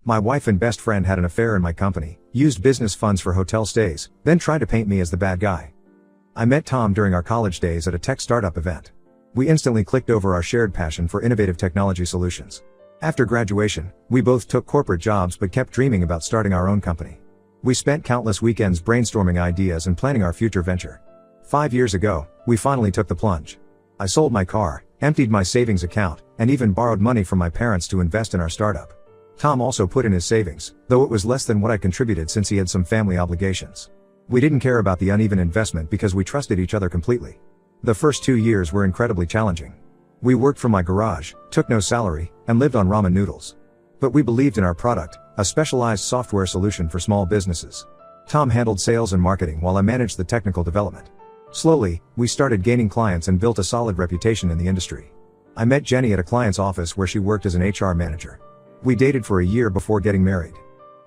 My wife and best friend had an affair in my company, used business funds for hotel stays, then tried to paint me as the bad guy. I met Tom during our college days at a tech startup event. We instantly clicked over our shared passion for innovative technology solutions. After graduation, we both took corporate jobs but kept dreaming about starting our own company. We spent countless weekends brainstorming ideas and planning our future venture. 5 years ago, we finally took the plunge. I sold my car, emptied my savings account, and even borrowed money from my parents to invest in our startup. Tom also put in his savings, though it was less than what I contributed since he had some family obligations. We didn't care about the uneven investment because we trusted each other completely. The first 2 years were incredibly challenging. We worked from my garage, took no salary, and lived on ramen noodles. But we believed in our product, a specialized software solution for small businesses. Tom handled sales and marketing while I managed the technical development. Slowly, we started gaining clients and built a solid reputation in the industry. I met Jenny at a client's office where she worked as an HR manager. We dated for a year before getting married.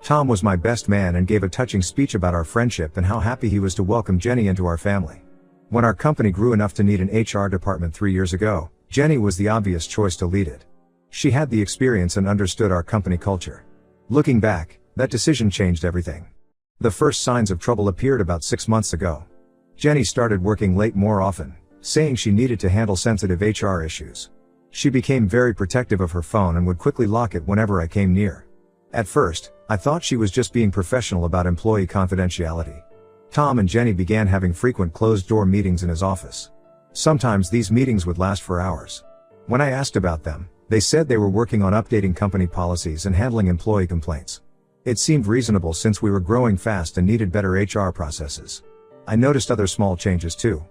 Tom was my best man and gave a touching speech about our friendship and how happy he was to welcome Jenny into our family. When our company grew enough to need an HR department 3 years ago, Jenny was the obvious choice to lead it. She had the experience and understood our company culture. Looking back, that decision changed everything. The first signs of trouble appeared about 6 months ago. Jenny started working late more often, saying she needed to handle sensitive HR issues. She became very protective of her phone and would quickly lock it whenever I came near. At first, I thought she was just being professional about employee confidentiality. Tom and Jenny began having frequent closed-door meetings in his office. Sometimes these meetings would last for hours. When I asked about them, they said they were working on updating company policies and handling employee complaints. It seemed reasonable since we were growing fast and needed better HR processes. I noticed other small changes too.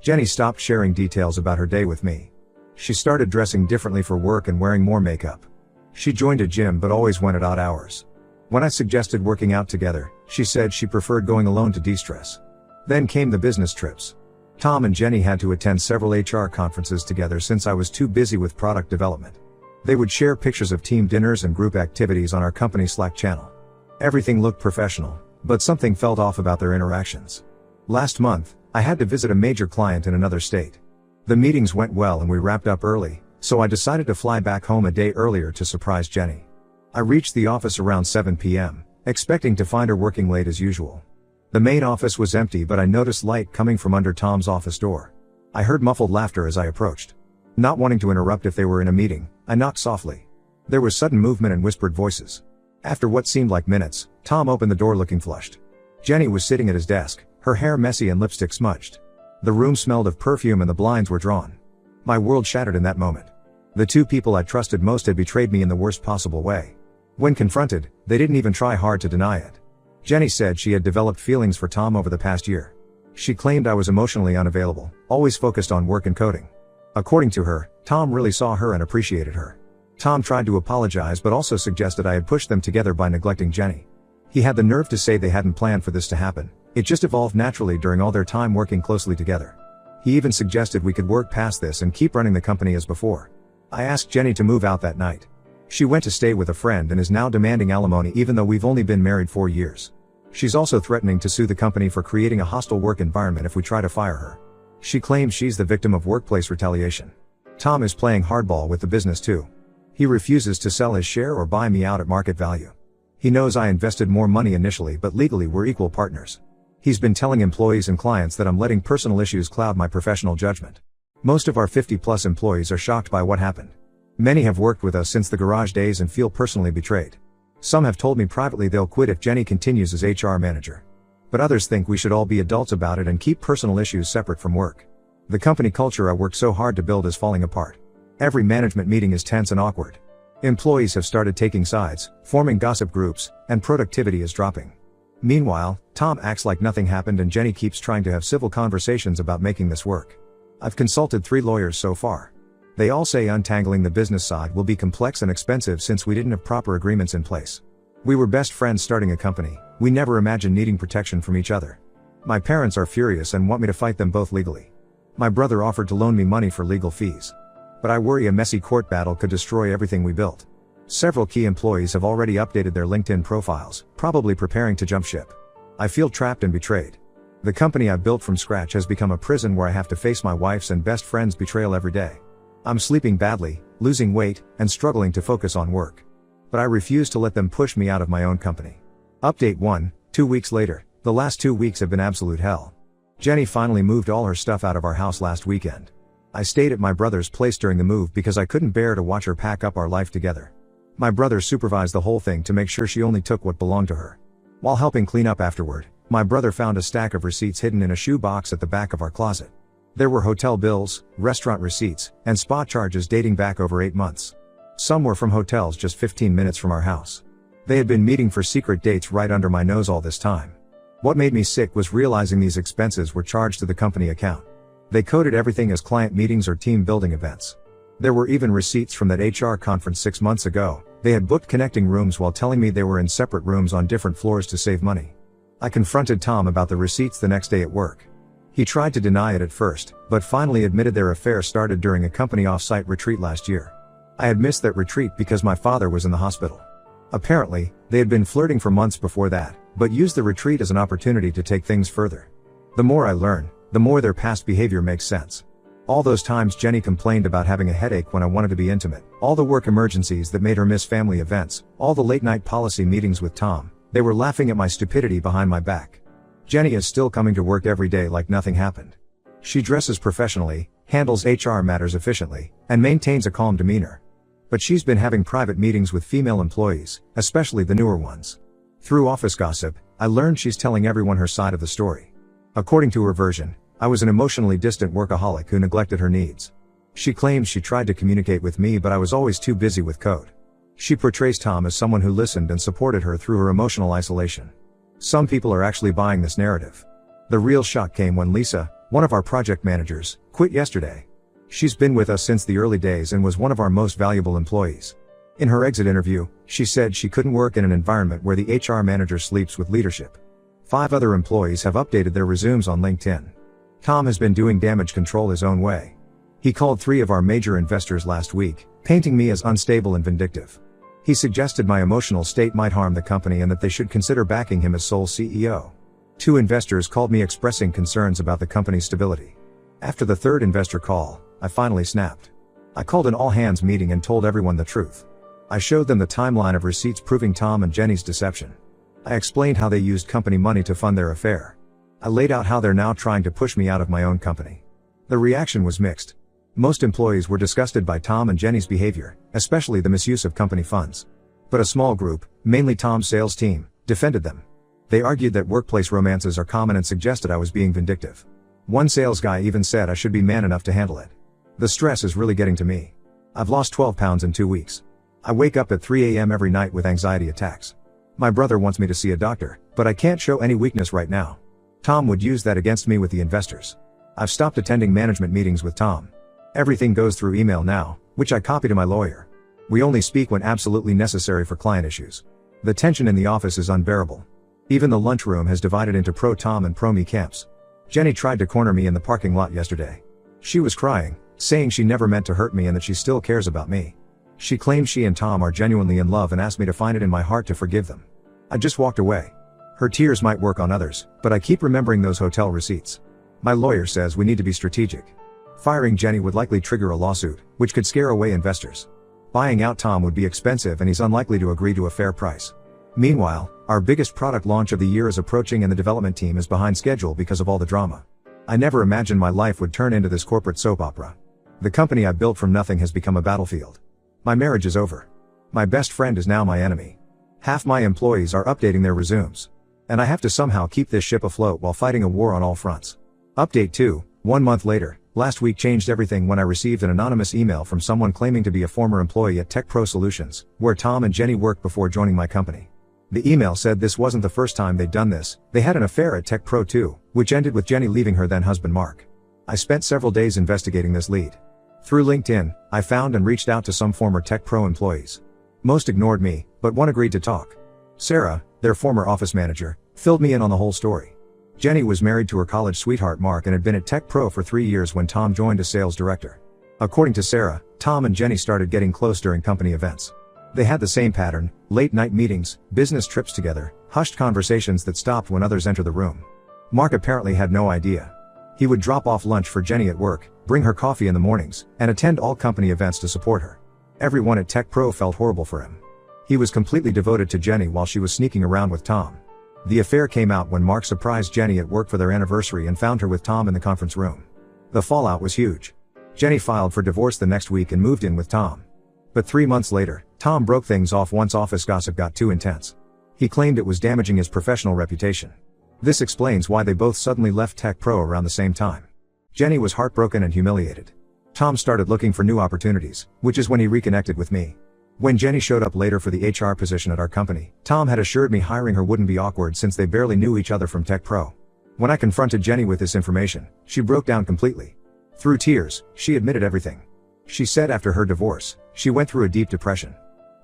Jenny stopped sharing details about her day with me. She started dressing differently for work and wearing more makeup. She joined a gym but always went at odd hours. When I suggested working out together, she said she preferred going alone to de-stress. Then came the business trips. Tom and Jenny had to attend several HR conferences together since I was too busy with product development. They would share pictures of team dinners and group activities on our company Slack channel. Everything looked professional, but something felt off about their interactions. Last month, I had to visit a major client in another state. The meetings went well and we wrapped up early, so I decided to fly back home a day earlier to surprise Jenny. I reached the office around 7 p.m., expecting to find her working late as usual. The main office was empty but I noticed light coming from under Tom's office door. I heard muffled laughter as I approached. Not wanting to interrupt if they were in a meeting, I knocked softly. There was sudden movement and whispered voices. After what seemed like minutes, Tom opened the door looking flushed. Jenny was sitting at his desk, her hair messy and lipstick smudged. The room smelled of perfume and the blinds were drawn. My world shattered in that moment. The two people I trusted most had betrayed me in the worst possible way. When confronted, they didn't even try hard to deny it. Jenny said she had developed feelings for Tom over the past year. She claimed I was emotionally unavailable, always focused on work and coding. According to her, Tom really saw her and appreciated her. Tom tried to apologize but also suggested I had pushed them together by neglecting Jenny. He had the nerve to say they hadn't planned for this to happen. It just evolved naturally during all their time working closely together. He even suggested we could work past this and keep running the company as before. I asked Jenny to move out that night. She went to stay with a friend and is now demanding alimony even though we've only been married 4 years. She's also threatening to sue the company for creating a hostile work environment if we try to fire her. She claims she's the victim of workplace retaliation. Tom is playing hardball with the business too. He refuses to sell his share or buy me out at market value. He knows I invested more money initially but legally we're equal partners. He's been telling employees and clients that I'm letting personal issues cloud my professional judgment. Most of our 50+ employees are shocked by what happened. Many have worked with us since the garage days and feel personally betrayed. Some have told me privately they'll quit if Jenny continues as HR manager. But others think we should all be adults about it and keep personal issues separate from work. The company culture I worked so hard to build is falling apart. Every management meeting is tense and awkward. Employees have started taking sides, forming gossip groups, and productivity is dropping. Meanwhile, Tom acts like nothing happened and Jenny keeps trying to have civil conversations about making this work. I've consulted 3 lawyers so far. They all say untangling the business side will be complex and expensive since we didn't have proper agreements in place. We were best friends starting a company, we never imagined needing protection from each other. My parents are furious and want me to fight them both legally. My brother offered to loan me money for legal fees. But I worry a messy court battle could destroy everything we built. Several key employees have already updated their LinkedIn profiles, probably preparing to jump ship. I feel trapped and betrayed. The company I built from scratch has become a prison where I have to face my wife's and best friend's betrayal every day. I'm sleeping badly, losing weight, and struggling to focus on work. But I refused to let them push me out of my own company. Update 1, 2 weeks later. The last 2 weeks have been absolute hell. Jenny finally moved all her stuff out of our house last weekend. I stayed at my brother's place during the move because I couldn't bear to watch her pack up our life together. My brother supervised the whole thing to make sure she only took what belonged to her. While helping clean up afterward, my brother found a stack of receipts hidden in a shoe box at the back of our closet. There were hotel bills, restaurant receipts, and spa charges dating back over 8 months. Some were from hotels just 15 minutes from our house. They had been meeting for secret dates right under my nose all this time. What made me sick was realizing these expenses were charged to the company account. They coded everything as client meetings or team building events. There were even receipts from that HR conference 6 months ago. They had booked connecting rooms while telling me they were in separate rooms on different floors to save money. I confronted Tom about the receipts the next day at work. He tried to deny it at first, but finally admitted their affair started during a company off-site retreat last year. I had missed that retreat because my father was in the hospital. Apparently, they had been flirting for months before that, but used the retreat as an opportunity to take things further. The more I learn, the more their past behavior makes sense. All those times Jenny complained about having a headache when I wanted to be intimate, all the work emergencies that made her miss family events, all the late-night policy meetings with Tom, they were laughing at my stupidity behind my back. Jenny is still coming to work every day like nothing happened. She dresses professionally, handles HR matters efficiently, and maintains a calm demeanor. But she's been having private meetings with female employees, especially the newer ones. Through office gossip, I learned she's telling everyone her side of the story. According to her version, I was an emotionally distant workaholic who neglected her needs. She claims she tried to communicate with me, but I was always too busy with code. She portrays Tom as someone who listened and supported her through her emotional isolation. Some people are actually buying this narrative. The real shock came when Lisa, one of our project managers, quit yesterday. She's been with us since the early days and was one of our most valuable employees. In her exit interview, she said she couldn't work in an environment where the HR manager sleeps with leadership. 5 other employees have updated their resumes on LinkedIn. Tom has been doing damage control his own way. He called 3 of our major investors last week, painting me as unstable and vindictive. He suggested my emotional state might harm the company and that they should consider backing him as sole CEO. 2 investors called me expressing concerns about the company's stability. After the 3rd investor call, I finally snapped. I called an all-hands meeting and told everyone the truth. I showed them the timeline of receipts proving Tom and Jenny's deception. I explained how they used company money to fund their affair. I laid out how they're now trying to push me out of my own company. The reaction was mixed. Most employees were disgusted by Tom and Jenny's behavior, especially the misuse of company funds. But a small group, mainly Tom's sales team, defended them. They argued that workplace romances are common and suggested I was being vindictive. One sales guy even said I should be man enough to handle it. The stress is really getting to me. I've lost 12 pounds in 2 weeks. I wake up at 3 a.m. every night with anxiety attacks. My brother wants me to see a doctor, but I can't show any weakness right now. Tom would use that against me with the investors. I've stopped attending management meetings with Tom. Everything goes through email now, which I copy to my lawyer. We only speak when absolutely necessary for client issues. The tension in the office is unbearable. Even the lunchroom has divided into pro-Tom and pro-me camps. Jenny tried to corner me in the parking lot yesterday. She was crying, saying she never meant to hurt me and that she still cares about me. She claims she and Tom are genuinely in love and asked me to find it in my heart to forgive them. I just walked away. Her tears might work on others, but I keep remembering those hotel receipts. My lawyer says we need to be strategic. Firing Jenny would likely trigger a lawsuit, which could scare away investors. Buying out Tom would be expensive and he's unlikely to agree to a fair price. Meanwhile, our biggest product launch of the year is approaching and the development team is behind schedule because of all the drama. I never imagined my life would turn into this corporate soap opera. The company I built from nothing has become a battlefield. My marriage is over. My best friend is now my enemy. Half my employees are updating their resumes. And I have to somehow keep this ship afloat while fighting a war on all fronts. Update 2, 1 month later. Last week changed everything when I received an anonymous email from someone claiming to be a former employee at Tech Pro Solutions, where Tom and Jenny worked before joining my company. The email said this wasn't the first time they'd done this, they had an affair at Tech Pro too, which ended with Jenny leaving her then husband Mark. I spent several days investigating this lead. Through LinkedIn, I found and reached out to some former Tech Pro employees. Most ignored me, but one agreed to talk. Sarah, their former office manager, filled me in on the whole story. Jenny was married to her college sweetheart Mark and had been at Tech Pro for 3 years when Tom joined as sales director. According to Sarah, Tom and Jenny started getting close during company events. They had the same pattern, late night meetings, business trips together, hushed conversations that stopped when others entered the room. Mark apparently had no idea. He would drop off lunch for Jenny at work, bring her coffee in the mornings, and attend all company events to support her. Everyone at Tech Pro felt horrible for him. He was completely devoted to Jenny while she was sneaking around with Tom. The affair came out when Mark surprised Jenny at work for their anniversary and found her with Tom in the conference room. The fallout was huge. Jenny filed for divorce the next week and moved in with Tom. But 3 months later, Tom broke things off once office gossip got too intense. He claimed it was damaging his professional reputation. This explains why they both suddenly left Tech Pro around the same time. Jenny was heartbroken and humiliated. Tom started looking for new opportunities, which is when he reconnected with me. When Jenny showed up later for the HR position at our company, Tom had assured me hiring her wouldn't be awkward since they barely knew each other from Tech Pro. When I confronted Jenny with this information, she broke down completely. Through tears, she admitted everything. She said after her divorce, she went through a deep depression.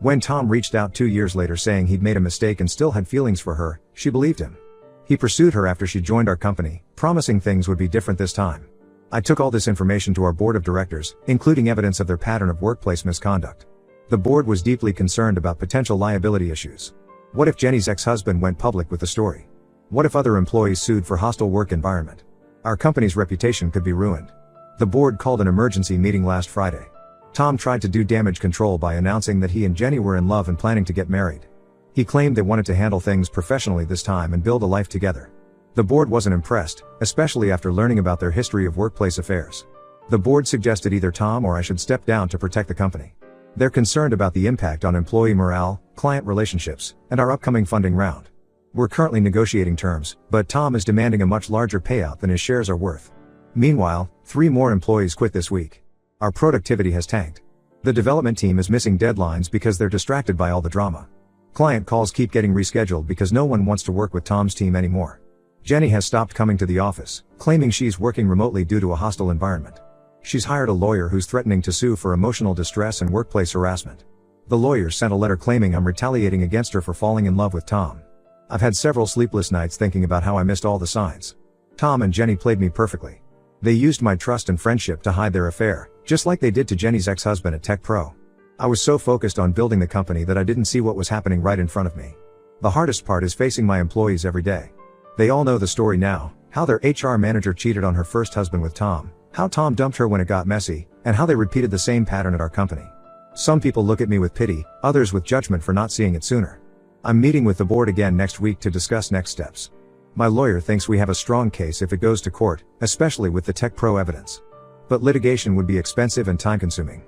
When Tom reached out 2 years later saying he'd made a mistake and still had feelings for her, she believed him. He pursued her after she joined our company, promising things would be different this time. I took all this information to our board of directors, including evidence of their pattern of workplace misconduct. The board was deeply concerned about potential liability issues. What if Jenny's ex-husband went public with the story? What if other employees sued for hostile work environment? Our company's reputation could be ruined. The board called an emergency meeting last Friday. Tom tried to do damage control by announcing that he and Jenny were in love and planning to get married. He claimed they wanted to handle things professionally this time and build a life together. The board wasn't impressed, especially after learning about their history of workplace affairs. The board suggested either Tom or I should step down to protect the company. They're concerned about the impact on employee morale, client relationships, and our upcoming funding round. We're currently negotiating terms, but Tom is demanding a much larger payout than his shares are worth. Meanwhile, 3 more employees quit this week. Our productivity has tanked. The development team is missing deadlines because they're distracted by all the drama. Client calls keep getting rescheduled because no one wants to work with Tom's team anymore. Jenny has stopped coming to the office, claiming she's working remotely due to a hostile environment. She's hired a lawyer who's threatening to sue for emotional distress and workplace harassment. The lawyer sent a letter claiming I'm retaliating against her for falling in love with Tom. I've had several sleepless nights thinking about how I missed all the signs. Tom and Jenny played me perfectly. They used my trust and friendship to hide their affair, just like they did to Jenny's ex-husband at Tech Pro. I was so focused on building the company that I didn't see what was happening right in front of me. The hardest part is facing my employees every day. They all know the story now, how their HR manager cheated on her first husband with Tom, how Tom dumped her when it got messy, and how they repeated the same pattern at our company. Some people look at me with pity, others with judgment for not seeing it sooner. I'm meeting with the board again next week to discuss next steps. My lawyer thinks we have a strong case if it goes to court, especially with the Tech Pro evidence. But litigation would be expensive and time-consuming.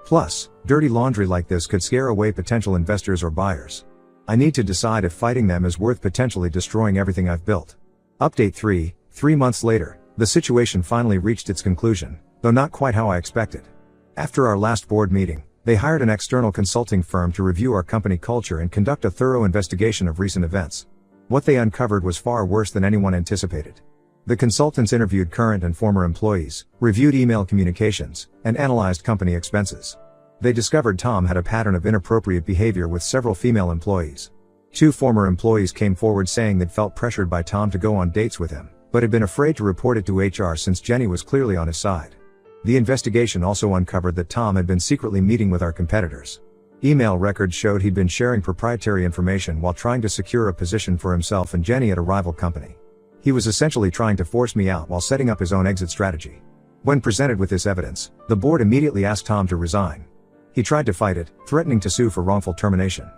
Plus, dirty laundry like this could scare away potential investors or buyers. I need to decide if fighting them is worth potentially destroying everything I've built. Update 3, 3 months later, the situation finally reached its conclusion, though not quite how I expected. After our last board meeting, they hired an external consulting firm to review our company culture and conduct a thorough investigation of recent events. What they uncovered was far worse than anyone anticipated. The consultants interviewed current and former employees, reviewed email communications, and analyzed company expenses. They discovered Tom had a pattern of inappropriate behavior with several female employees. 2 former employees came forward saying they'd felt pressured by Tom to go on dates with him, but had been afraid to report it to HR since Jenny was clearly on his side. The investigation also uncovered that Tom had been secretly meeting with our competitors. Email records showed he'd been sharing proprietary information while trying to secure a position for himself and Jenny at a rival company. He was essentially trying to force me out while setting up his own exit strategy. When presented with this evidence, the board immediately asked Tom to resign. He tried to fight it, threatening to sue for wrongful termination.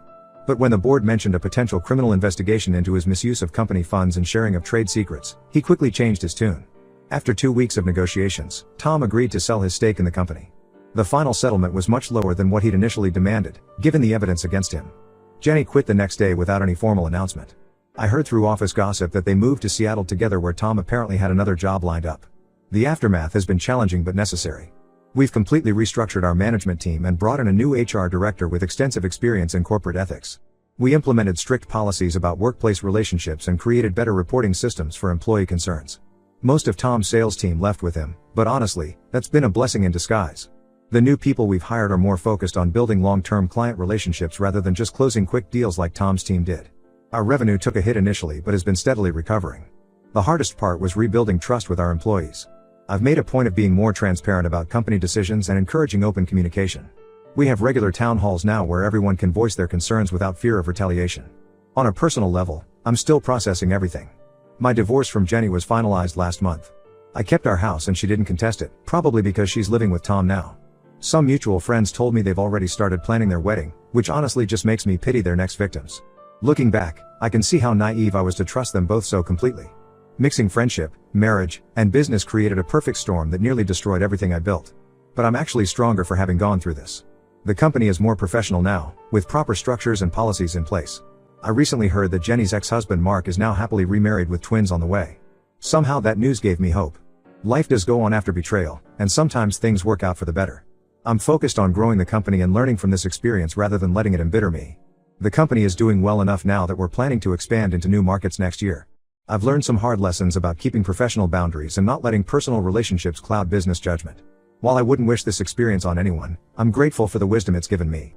But when the board mentioned a potential criminal investigation into his misuse of company funds and sharing of trade secrets, he quickly changed his tune. After 2 weeks of negotiations, Tom agreed to sell his stake in the company. The final settlement was much lower than what he'd initially demanded, given the evidence against him. Jenny quit the next day without any formal announcement. I heard through office gossip that they moved to Seattle together where Tom apparently had another job lined up. The aftermath has been challenging but necessary. We've completely restructured our management team and brought in a new HR director with extensive experience in corporate ethics. We implemented strict policies about workplace relationships and created better reporting systems for employee concerns. Most of Tom's sales team left with him, but honestly, that's been a blessing in disguise. The new people we've hired are more focused on building long-term client relationships rather than just closing quick deals like Tom's team did. Our revenue took a hit initially but has been steadily recovering. The hardest part was rebuilding trust with our employees. I've made a point of being more transparent about company decisions and encouraging open communication. We have regular town halls now where everyone can voice their concerns without fear of retaliation. On a personal level, I'm still processing everything. My divorce from Jenny was finalized last month. I kept our house and she didn't contest it, probably because she's living with Tom now. Some mutual friends told me they've already started planning their wedding, which honestly just makes me pity their next victims. Looking back, I can see how naive I was to trust them both so completely. Mixing friendship, marriage, and business created a perfect storm that nearly destroyed everything I built. But I'm actually stronger for having gone through this. The company is more professional now, with proper structures and policies in place. I recently heard that Jenny's ex-husband Mark is now happily remarried with twins on the way. Somehow that news gave me hope. Life does go on after betrayal, and sometimes things work out for the better. I'm focused on growing the company and learning from this experience rather than letting it embitter me. The company is doing well enough now that we're planning to expand into new markets next year. I've learned some hard lessons about keeping professional boundaries and not letting personal relationships cloud business judgment. While I wouldn't wish this experience on anyone, I'm grateful for the wisdom it's given me.